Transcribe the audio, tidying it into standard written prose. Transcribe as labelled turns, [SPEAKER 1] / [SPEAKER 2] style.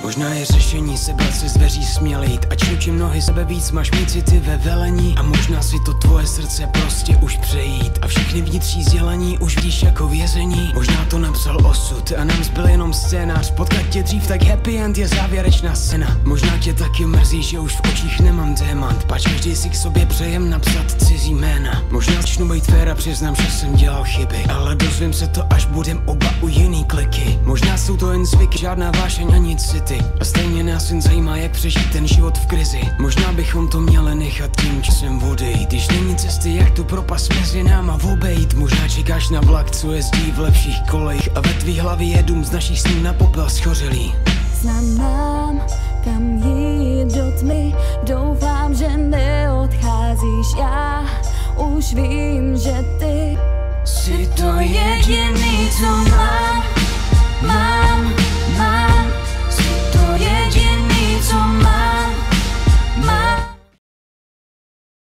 [SPEAKER 1] Možná je řešení sebrat se zveří smělejt, ať čím nohy sebe víc máš mít city ve velení. A možná si to tvoje srdce prostě už přejít a všechny vnitřní sdělení už vidíš jako vězení. Možná to napsal osud a nám zbyl jenom scénář. Potkat tě dřív, tak happy end je závěrečná scéna. Možná tě taky mrzí, že už v očích nemám démant, pač každý si k sobě přejem napsat cizí jména. Možná začnu být fér a přiznám, že jsem dělal chyby, ale dozvím se to, až budem oba u jiný kliky. Možná jsou to jen zvyky, žádná vášeň ani city, a stejně nás jen zajímá, jak přežít ten život v krizi. Možná bychom to měli nechat tím časem odejít, když není cesty, jak tu propast mezi náma obejít. Možná čekáš na vlak, co jezdí v lepších kolejích, a ve tvý hlavě je dům z našich snů na popel schořelý.
[SPEAKER 2] Znám, kam jít do tmy, doufám, že neodcházíš. Já už vím, že ty
[SPEAKER 1] jsi to
[SPEAKER 2] jediný, co mám.